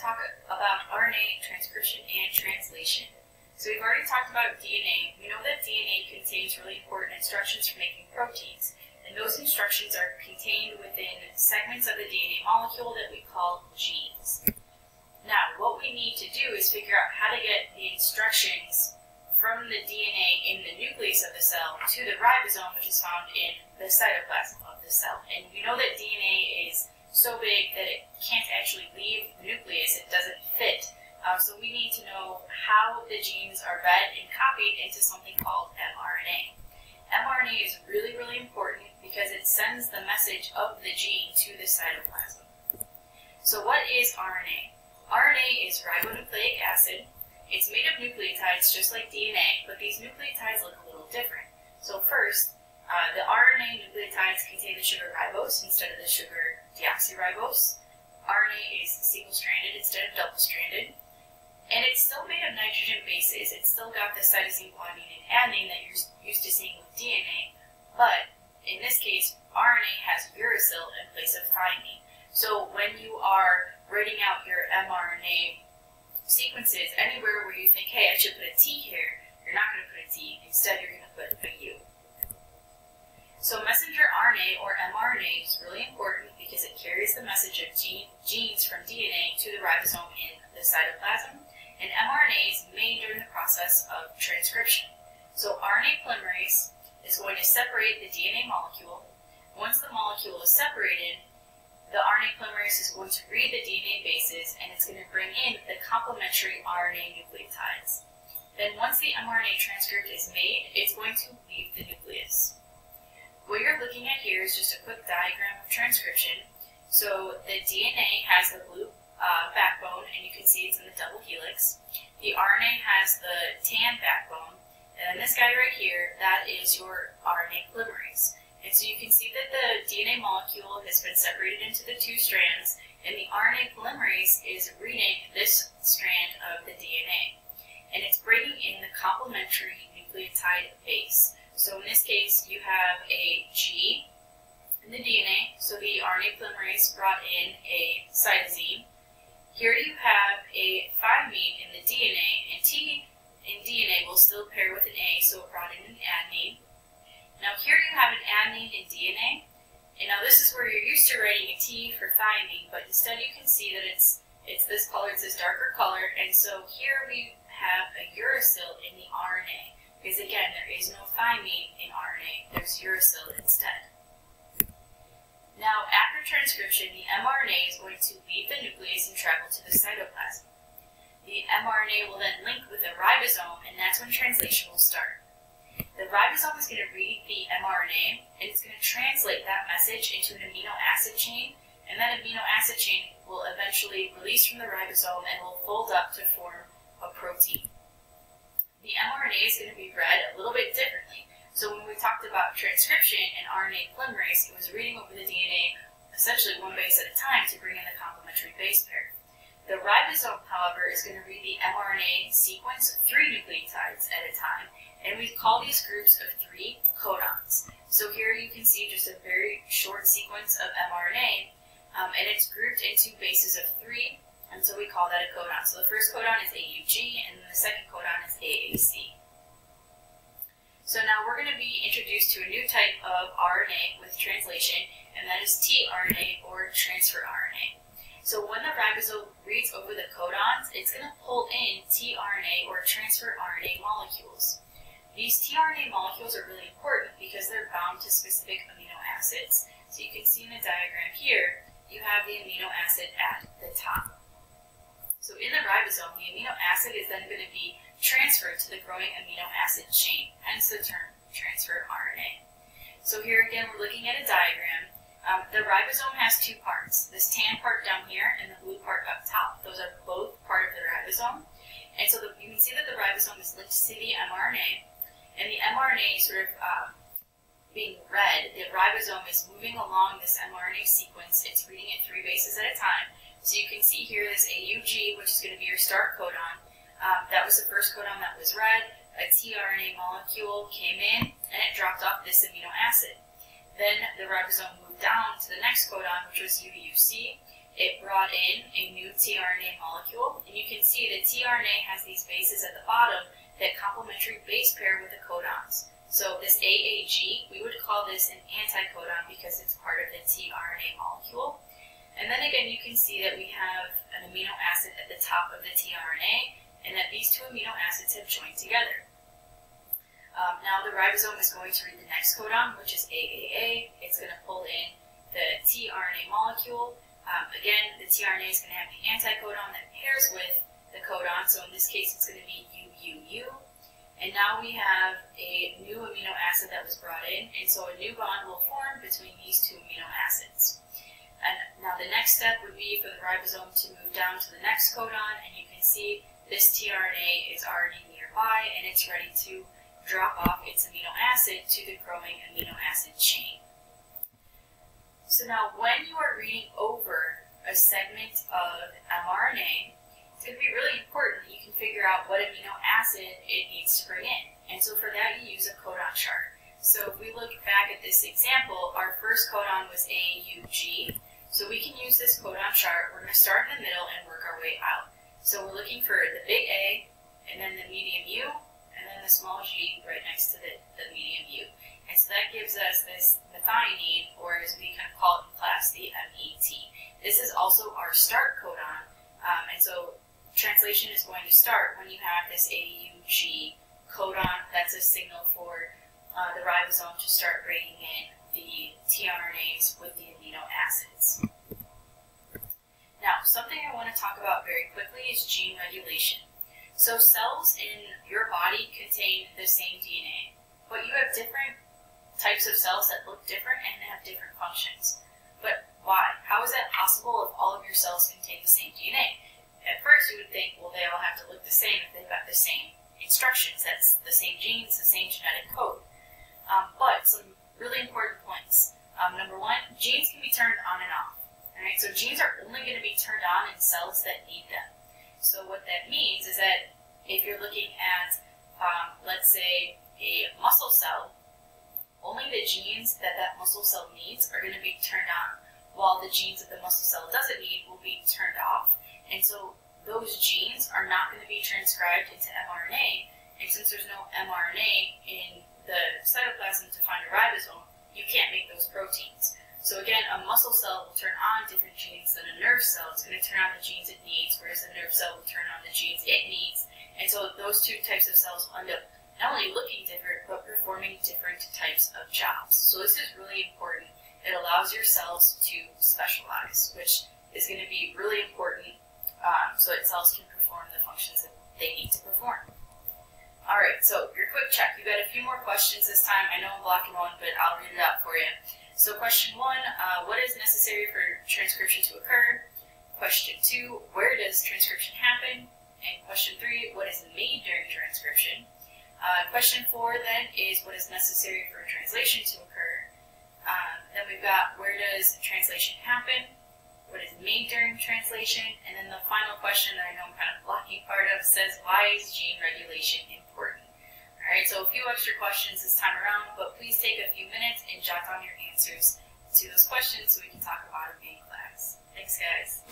talk about RNA transcription and translation. So we've already talked about DNA. We know that DNA contains really important instructions for making proteins, and those instructions are contained within segments of the DNA molecule that we call genes. Now, what we need to do is figure out how to get the instructions from the DNA in the nucleus of the cell to the ribosome, which is found in the cytoplasm of the cell. And we know that DNA is so big that it can't actually leave the nucleus, it doesn't fit. So we need to know how the genes are read and copied into something called mRNA. mRNA is really, really important because it sends the message of the gene to the cytoplasm. So what is RNA? RNA is ribonucleic acid. It's made of nucleotides just like DNA, but these nucleotides look a little different. So first, the RNA nucleotides contain the sugar ribose instead of the sugar deoxyribose. RNA is single-stranded instead of double-stranded. And it's still made of nitrogen bases. It's still got the cytosine, guanine, and adenine that you're used to seeing with DNA. But in this case, RNA has uracil in place of thymine. So when you are writing out your mRNA sequences, anywhere where you think, hey, I should put a T here, you're not going to put a T. Instead, you're going to put a U. So messenger RNA, or mRNA, is really important because it carries the message of genes from DNA to the ribosome in the cytoplasm, and mRNA is made during the process of transcription. So RNA polymerase is going to separate the DNA molecule. Once the molecule is separated, the RNA polymerase is going to read the DNA bases, and it's going to bring in the complementary RNA nucleotides. Then once the mRNA transcript is made, it's going to leave the nucleus. What you're looking at here is just a quick diagram of transcription. So the DNA has the blue backbone, and you can see it's in the double helix. The RNA has the tan backbone, and then this guy right here, that is your RNA polymerase. And so you can see that the DNA molecule has been separated into the two strands, and the RNA polymerase is reading this strand of the DNA. And it's bringing in the complementary nucleotide base. So in this case, you have a G in the DNA, so the RNA polymerase brought in a cytosine. Here you have a thymine in the DNA, and T in DNA will still pair with an A, so it brought in an adenine. Now here you have an adenine in DNA, and now this is where you're used to writing a T for thymine, but instead you can see that it's this color, it's this darker color, and so here we have a uracil in the RNA. Because again, there is no thymine in RNA, there's uracil instead. Now, after transcription, the mRNA is going to leave the nucleus and travel to the cytoplasm. The mRNA will then link with the ribosome, and that's when translation will start. The ribosome is going to read the mRNA, and it's going to translate that message into an amino acid chain, and that amino acid chain will eventually release from the ribosome and will fold up to form a protein. The mRNA is going to be read a little bit differently. So when we talked about transcription and RNA polymerase, it was reading over the DNA essentially one base at a time to bring in the complementary base pair. The ribosome, however, is going to read the mRNA sequence of 3 nucleotides at a time, and we call these groups of 3 codons. So here you can see just a very short sequence of mRNA, and it's grouped into bases of 3, and so we call that a codon. So the first codon is AUG, and then the second codon is AAC. So now we're going to be introduced to a new type of RNA with translation, and that is tRNA, or transfer RNA. So when the ribosome reads over the codons, it's going to pull in tRNA, or transfer RNA molecules. These tRNA molecules are really important because they're bound to specific amino acids. So you can see in the diagram here, you have the amino acid at the top. So in the ribosome, the amino acid is then going to be transferred to the growing amino acid chain, hence the term transfer RNA. So here again, we're looking at a diagram. The ribosome has 2 parts, this tan part down here and the blue part up top. Those are both part of the ribosome. And so you can see that the ribosome is linked to the mRNA, and the mRNA sort of being read. The ribosome is moving along this mRNA sequence. It's reading it 3 bases at a time. So you can see here this AUG, which is going to be your start codon. That was the first codon that was read. A tRNA molecule came in, and it dropped off this amino acid. Then the ribosome moved down to the next codon, which was UUC, it brought in a new tRNA molecule, and you can see that tRNA has these bases at the bottom that complementary base pair with the codons. So this AAG, we would call this an anticodon because it's part of the tRNA molecule. And then again, you can see that we have an amino acid at the top of the tRNA, and that these two amino acids have joined together. Now the ribosome is going to read the next codon, which is AAA. It's going to pull in the tRNA molecule. Again, the tRNA is going to have the anticodon that pairs with the codon, so in this case it's going to be UUU. And now we have a new amino acid that was brought in, and so a new bond will form between these two amino acids. And now the next step would be for the ribosome to move down to the next codon, and you can see this tRNA is already nearby, and it's ready to drop off its amino acid to the growing amino acid chain. So now when you are reading over a segment of mRNA, it's going to be really important that you can figure out what amino acid it needs to bring in. And so for that you use a codon chart. So if we look back at this example, our first codon was AUG. So we can use this codon chart. We're going to start in the middle and work our way out. So we're looking for the big A, and then the medium U, and then the small g right next to the medium U. And so that gives us this methionine, or as we kind of call it in class, the MET. This is also our start codon, and so translation is going to start when you have this AUG codon. That's a signal for the ribosome to start bringing in the tRNAs with the amino acids. Now, something I want to talk about very quickly is gene regulation. So cells in your body contain the same DNA, but you have different types of cells that look different and have different functions. But why? How is that possible if all of your cells contain the same DNA? At first you would think, well, they all have to look the same if they've got the same instructions. That's the same genes, the same genetic code. But some really important points. Number one, genes can be turned on and off. Alright, so genes are only going to be turned on in cells that need them. So what that means is that if you're looking at, let's say, a muscle cell, only the genes that that muscle cell needs are going to be turned on, while the genes that the muscle cell doesn't need will be turned off. And so those genes are not going to be transcribed into mRNA, and since there's no mRNA in the cytoplasm to find a ribosome, you can't make those proteins. So again, a muscle cell will turn on different genes than a nerve cell. It's going to turn on the genes it needs, whereas a nerve cell will turn on the genes it needs. And so those two types of cells will end up not only looking different, but performing different types of jobs. So this is really important. It allows your cells to specialize, which is going to be really important so that cells can perform the functions that they need to perform. Alright, so your quick check. You've got a few more questions this time. I know I'm blocking one, but I'll read it out for you. So question 1, what is necessary for transcription to occur? Question 2, where does transcription happen? And question 3, what is made during transcription? Question 4 then is what is necessary for translation to occur? Then we've got where does translation happen? What is made during translation? And then the final question that I know I'm kind of blocking part of says, why is gene regulation important? Alright, so a few extra questions this time around, but please take a few minutes and jot down your answers to those questions so we can talk about them in class. Thanks, guys.